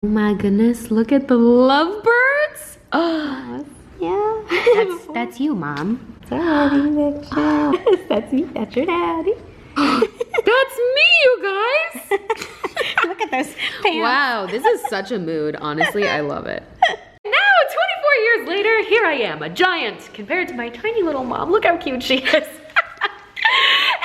Oh my goodness, look at the lovebirds. Oh, Yeah. that's you, Mom. Daddy, that's me. That's your daddy. That's me, you guys. Look at those pants. Wow, this is such a mood. Honestly, I love it. Now, 24 years later, here I am, a giant compared to my tiny little mom. Look how cute she is.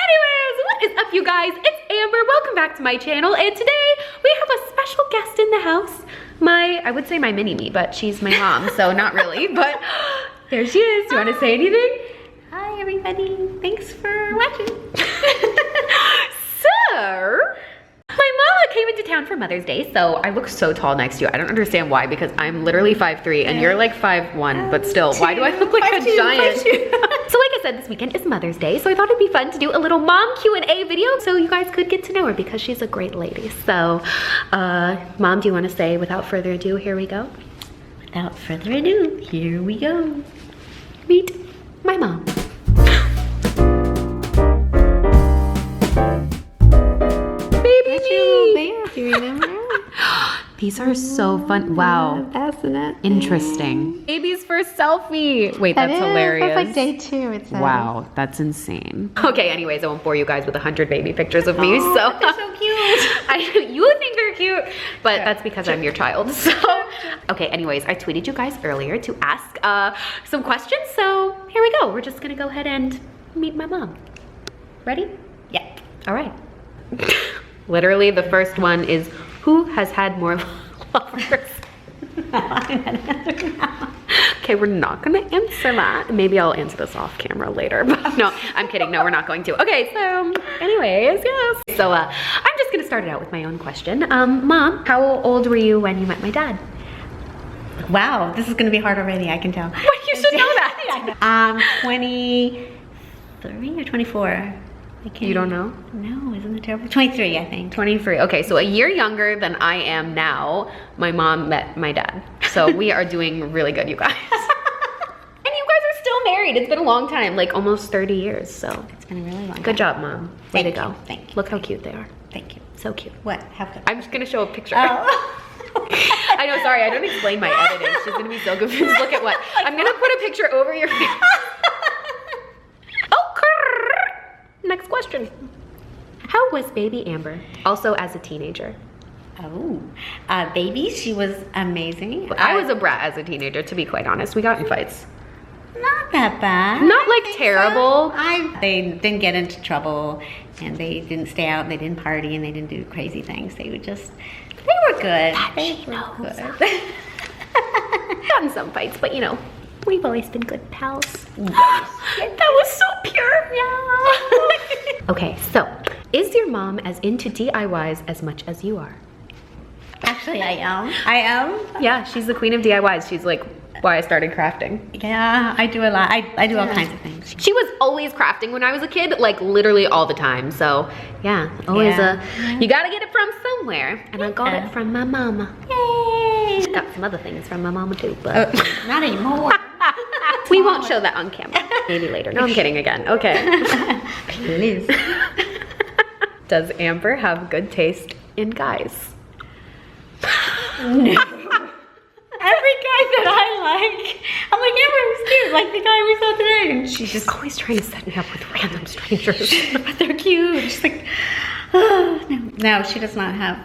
Anyways, what is up, you guys? It's Amber. Welcome back to my channel. And today we have a special guest in the house. I would say my mini-me, but she's my mom, so not really. But there she is. Do you want to say anything? Hi, everybody. Thanks for watching. So, my mama came into town for Mother's Day, so I look so tall next to you. I don't understand why, because I'm literally 5'3", and you're like 5'1", but still, why do I look like a giant? So like I said, this weekend is Mother's Day, so I thought it'd be fun to do a little mom Q&A video so you guys could get to know her because she's a great lady. So, Mom, do you want to say, without further ado, here we go? Without further ado, here we go. Meet my mom. Baby me! Do you remember? These are so fun. Wow. Fascinating. Interesting. Baby's first selfie. Wait, that's hilarious. That's like day 2. It says. Wow, that's insane. Okay, anyways, I won't bore you guys with 100 baby pictures of me. So They're so cute. you think they're cute, but that's because I'm your child. So, okay, anyways, I tweeted you guys earlier to ask some questions. So here we go. We're just gonna go ahead and meet my mom. Ready? Yeah. All right. Literally, the first one is, who has had more lovers? Okay, we're not gonna answer that. Maybe I'll answer this off camera later, but no, I'm kidding. No, we're not going to. Okay, so anyways, yes. So I'm just gonna start it out with my own question. Mom, how old were you when you met my dad? Wow, this is gonna be hard already, I can tell. What, you should know that. 23 or 24. You don't know? No, isn't it terrible? 23, I think. 23. Okay, so a year younger than I am now. My mom met my dad. So we are doing really good, you guys. And you guys are still married. It's been a long time, like almost 30 years. So It's been a really long time. good job, Mom. Way to Thank go. you, thank you. Look how cute they are. Thank you. So cute. What? How good? I'm just gonna show a picture. Oh. I know, sorry, I don't explain my editing. She's gonna be so confused. Look at what. I'm gonna put a picture over your face. Next question. How was baby Amber, also as a teenager? Oh, baby, she was amazing. I was a brat as a teenager, to be quite honest. We got in fights. Not that bad. Not like terrible. So. They didn't get into trouble, and they didn't stay out, and they didn't party, and they didn't do crazy things. They were good. They were good. Gotten some fights, but you know, we've always been good pals. That was so pure. Yeah. Okay, so is your mom as into DIYs as much as you are? Actually, I am. Yeah, she's the queen of DIYs. She's like why I started crafting. Yeah, I do a lot. I do all kinds of things. She was always crafting when I was a kid, like literally all the time. So yeah, always you gotta get it from somewhere. And I got it from my mama. Yay! Got some other things from my mama too, but not anymore. We won't show that on camera. Maybe later. No, I'm kidding again. Okay. Please. Does Amber have good taste in guys? No. Every guy that I like, I'm like, Amber was cute, like the guy we saw today. And she's just always trying to set me up with random strangers. But they're cute. She's like, oh, no. No, she does not have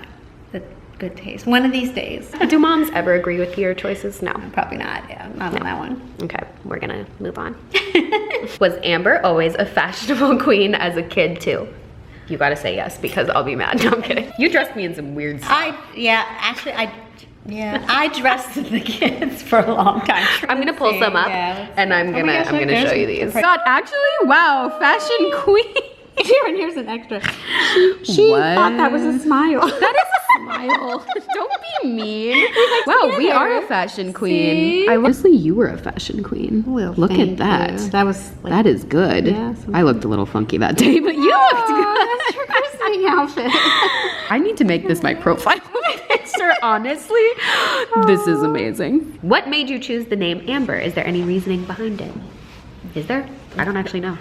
the good taste. One of these days. Do moms ever agree with your choices? No. Probably not, yeah, not on that one. Okay, we're gonna move on. Was Amber always a fashionable queen as a kid too? You gotta say yes, because I'll be mad. No, I'm kidding. You dressed me in some weird stuff. I dressed the kids for a long time. I'm gonna pull some up, and I'm gonna show you these. God, actually, wow, fashion queen. Here's an extra. She thought that was a smile. That is a smile. Don't be mean. Wow, we are a fashion queen. Honestly, you were a fashion queen. Well, look at that. That was like, that is good. Yeah, I looked a little funky that day, but you looked good. That's your christening outfit. I need to make this my profile picture, honestly. This is amazing. What made you choose the name Amber? Is there any reasoning behind it? Is there? I don't actually know.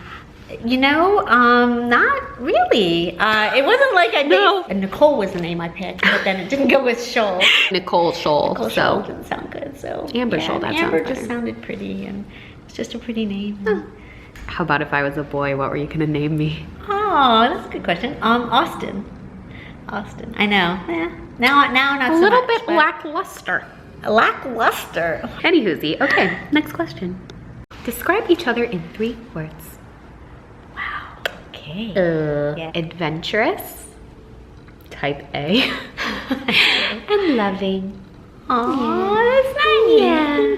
Not really. It wasn't like I made... Nicole was the name I picked, but then it didn't go with Scholl. Nicole Scholl. Nicole Scholl didn't sound good, so... Amber Scholl, that sounds Amber better. just sounded pretty, and it's just a pretty name. How about if I was a boy, what were you gonna name me? Oh, that's a good question. Austin. Austin. I know. Yeah. Now not A so little much, bit but- lackluster. Lackluster. Anywhoosie. Okay, next question. Describe each other in 3 words. Wow. Okay. Yeah. Adventurous, type A, and loving. Aw, that's nice. Yeah.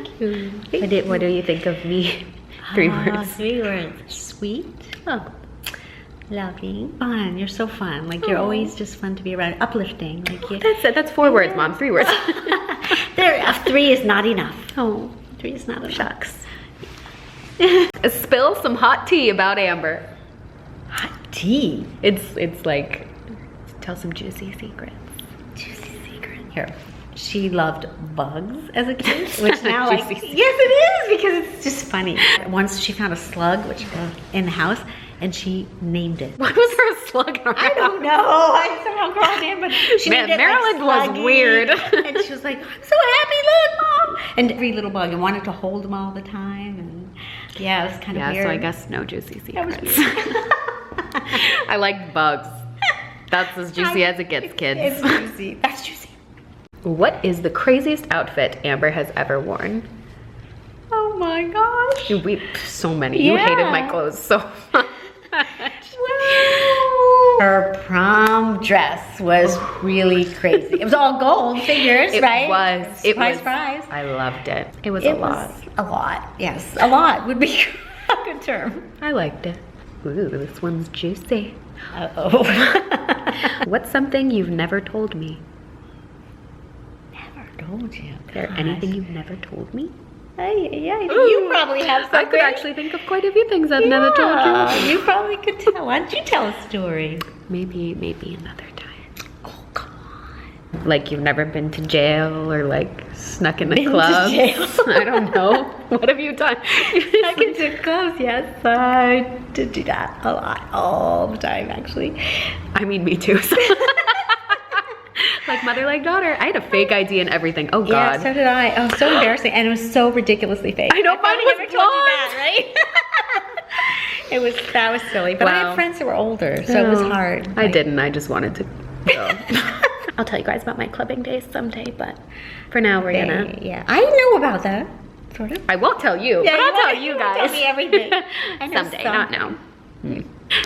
Thank you. What do you think of me? 3 words. 3 words. Sweet. Loving. Fun. You're so fun. Like, you're always just fun to be around. Uplifting. Like, That's it. That's 4 words, Mom. 3 words. there. 3 is not enough. Oh, 3 is not enough. shucks. Spill some hot tea about Amber. Hot tea. It's like, tell some juicy secrets. Juicy secret. Here. She loved bugs as a kid, Such which a now, juicy like, secret. yes, it is, because it's just funny. Once she found a slug, in the house, and she named it. Why was there a slug in our I don't know. I somehow called in, but she Man, named it, Maryland was Sluggy. weird. And she was like, "I'm so happy, look, Mom!" And every little bug, and wanted to hold them all the time. And yeah, it was kind of Yeah, weird. so I guess no juicy That was secrets. weird. I like bugs. That's as juicy as it gets, kids. It's juicy. That's juicy. What is the craziest outfit Amber has ever worn? Oh my gosh. So many. You hated my Yeah. clothes so much. Her prom dress was really crazy. It was all gold figures, It right? was. It Surprise, was. surprise. I loved it. It was It a lot. was a lot. Yes, a lot would be a good term. I liked it. Ooh, this one's juicy. Uh-oh. What's something you've never told me? Never told you. Is there anything you've never told me? Yeah, you probably have something. I could actually think of quite a few things I've never told you. You probably could tell. Why don't you tell a story? Maybe another time. Oh, come on. Like you've never been to jail or like snuck in a Been to club. jail. I don't know. What have you done? I can do clubs, yes. I did do that a lot, all the time, actually. I mean, me too. So. Like mother, like daughter. I had a fake ID and everything. Oh God. Yeah, so did I. Oh, so embarrassing, and it was so ridiculously fake. I know, mine probably was never told you that, right? That was silly. But I Wow. had friends who were older, so it was hard. I didn't. I just wanted to go. I'll tell you guys about my clubbing days someday, but for now we're gonna. Yeah, I know about that. Sort of. I won't tell you, Yeah, but I'll tell won't- you won't guys. Tell me everything. I know Someday, some. not now.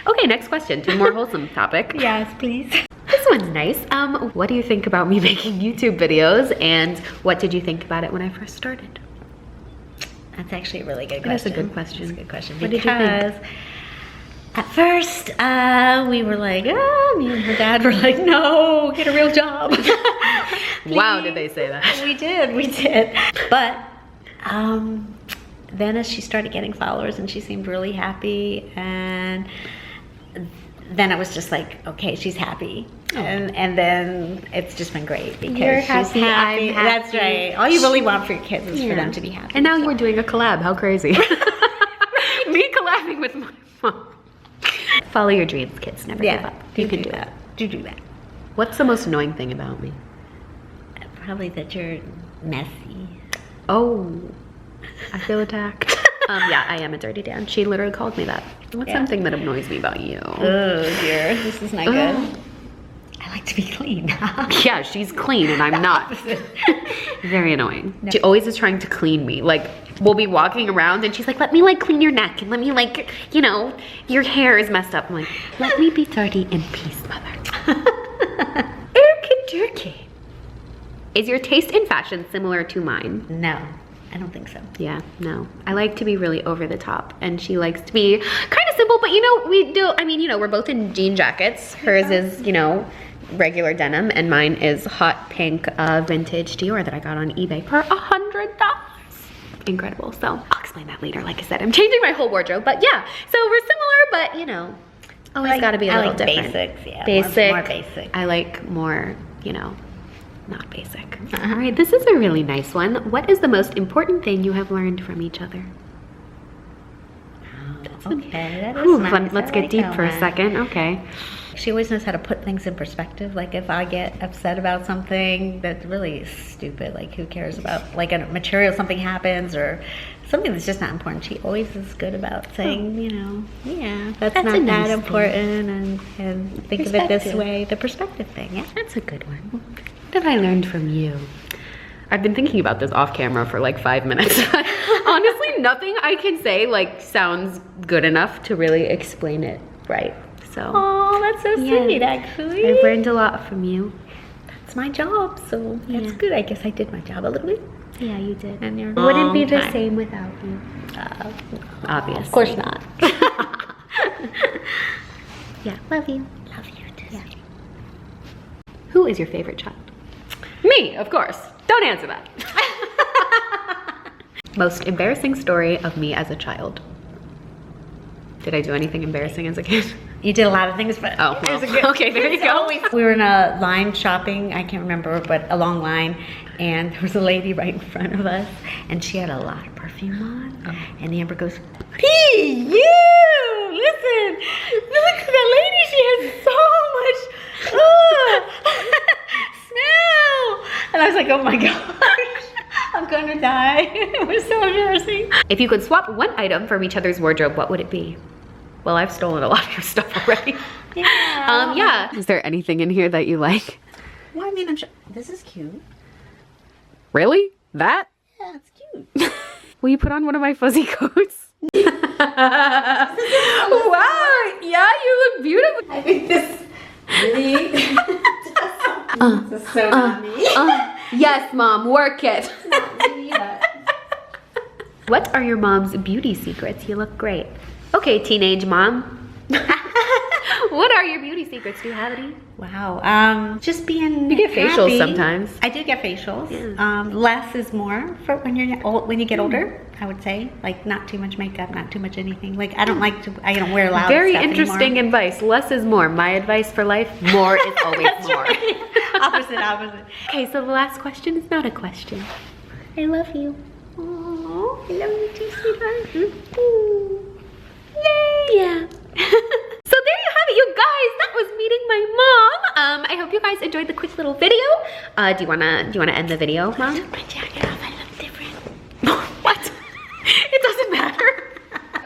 Okay, next question. To a more wholesome topic. Yes, please. This one's nice. What do you think about me making YouTube videos, and what did you think about it when I first started? That's actually a really good question. That's a good question. That's a good question. What did you think? Because at first, we were like, me and her dad were like, no, get a real job. Wow, did they say that? We did. But then as she started getting followers and she seemed really happy, and then it was just like, okay, she's happy. And then it's just been great because You're she's happy, happy. I'm That's happy. right. All you really want for your kids is for them to be happy. And now you're doing a collab. How crazy. Me collabing with my mom. Follow your dreams, kids. Never give up. You can do it. Do that. What's the most annoying thing about me? Probably that you're messy. Oh, I feel attacked. Yeah, I am a dirty Dan. She literally called me that. What's Yeah. something that annoys me about you? Oh dear, this is not good. I like to be clean. Yeah, she's clean and I'm not. Very annoying. She always is trying to clean me. Like, we'll be walking around and she's like, let me like clean your neck and let me like, you know, your hair is messed up. I'm like, let me be dirty in peace, mother. Erky jerky. Is your taste in fashion similar to mine? No, I don't think so. Yeah, no. I like to be really over the top, and she likes to be kind of simple, but you know, we do, I mean, you know, we're both in jean jackets. Hers is, you know, regular denim, and mine is hot pink vintage Dior that I got on eBay for $100. Incredible. So I'll explain that later. Like I said, I'm changing my whole wardrobe, but yeah. So we're similar, but you know, always got to be a little different. Basics, yeah. Basic. More basic. I like more, you know, not basic. All right, this is a really nice one. What is the most important thing you have learned from each other? Oh, that's Okay, that is Whew, nice. let's I get like deep that for a one. second. Okay. She always knows how to put things in perspective. Like if I get upset about something that really is stupid, like who cares about like a material, something happens or something that's just not important. She always is good about saying, you know, yeah, that's not a that nice thing. important and think of it this Perspective. way. The perspective thing, yeah. That's a good one. What have I learned from you? I've been thinking about this off camera for like 5 minutes. Honestly, nothing I can say like sounds good enough to really explain it right. So Oh, that's so Yeah. sweet, actually. I've learned a lot from you. It's my job, so that's Yeah. good. I guess I did my job a little bit. Yeah, you did. And you're Wouldn't be the time. same without you. Obviously. Of course not. Yeah, love you. Love you too. Yeah. Who is your favorite child? Me, of course. Don't answer that. Most embarrassing story of me as a child. Did I do anything embarrassing as a kid? You did a lot of things, but Oh, there's well, okay, there you go. We were in a line shopping, I can't remember, but a long line, and there was a lady right in front of us, and she had a lot of perfume on, and Amber goes, P, you, listen, look at that lady, she has so much, smell, and I was like, oh my gosh, I'm gonna die. It was so embarrassing. If you could swap one item from each other's wardrobe, what would it be? Well, I've stolen a lot of your stuff already. Yeah. Yeah. Is there anything in here that you like? Well, I mean, I'm sure, this is cute. Really? That? Yeah, it's cute. Will you put on one of my fuzzy coats? Wow, yeah, you look beautiful. I think this really this is so not me. Yes, Mom, work it. Not me, but What are your mom's beauty secrets? You look great. Okay, teenage mom. What are your beauty secrets? Do you have any? wow. Just being You get facials happy. sometimes. I do get facials. Yeah. Less is more for when you're old, when you get older. I would say, like, not too much makeup, not too much anything. Like, I don't like to. I don't wear loud. Very stuff interesting anymore. advice. Less is more. My advice for life, more is always That's more. right. Opposite. Okay, so the last question is not a question. I love you. Oh, I love you too, sweetheart. Yay! Yeah. So there you have it, you guys. That was meeting my mom. I hope you guys enjoyed the quick little video. Do you wanna end the video, Mom? My jacket off. I look different. What? It doesn't matter.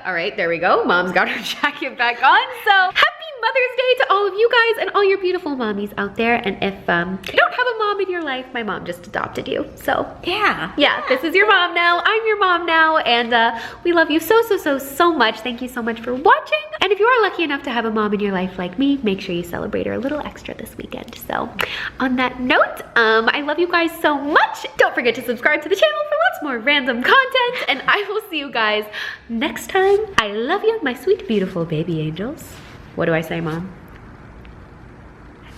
All right, there we go. Mom's got her jacket back on. So happy Mother's Day to all of you guys and all your beautiful mommies out there. And if you don't have a mom in your life, my mom just adopted you. So Yeah. yeah, this is your mom now. I'm your mom now. And we love you so much. Thank you so much for watching. And if you are lucky enough to have a mom in your life like me, make sure you celebrate her a little extra this weekend. So on that note, I love you guys so much. Don't forget to subscribe to the channel for lots more random content. And I will see you guys next time. I love you, my sweet, beautiful baby angels. What do I say, Mom?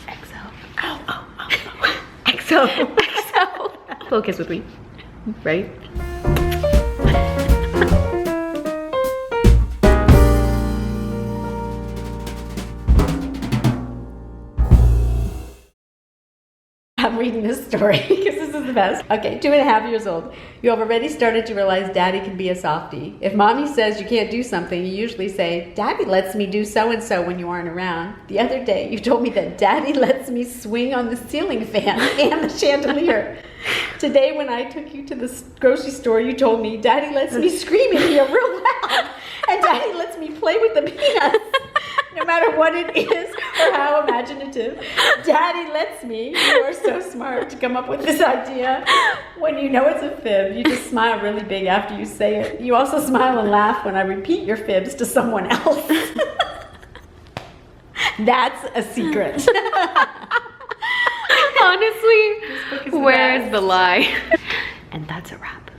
XO. Oh. XO. XO. Little kiss with me. Ready? I'm reading this story because this is the best. Okay, 2.5 years old. You have already started to realize daddy can be a softie. If mommy says you can't do something, you usually say, daddy lets me do so-and-so when you aren't around. The other day, you told me that daddy lets me swing on the ceiling fan and the chandelier. Today, when I took you to the grocery store, you told me daddy lets me scream in here real loud. And daddy lets me play with the peanuts. No matter what it is or how imaginative. Daddy lets me. You are so smart to come up with this idea. When you know it's a fib, you just smile really big after you say it. You also smile and laugh when I repeat your fibs to someone else. That's a secret. Honestly, book is the where's best. the lie? And that's a wrap.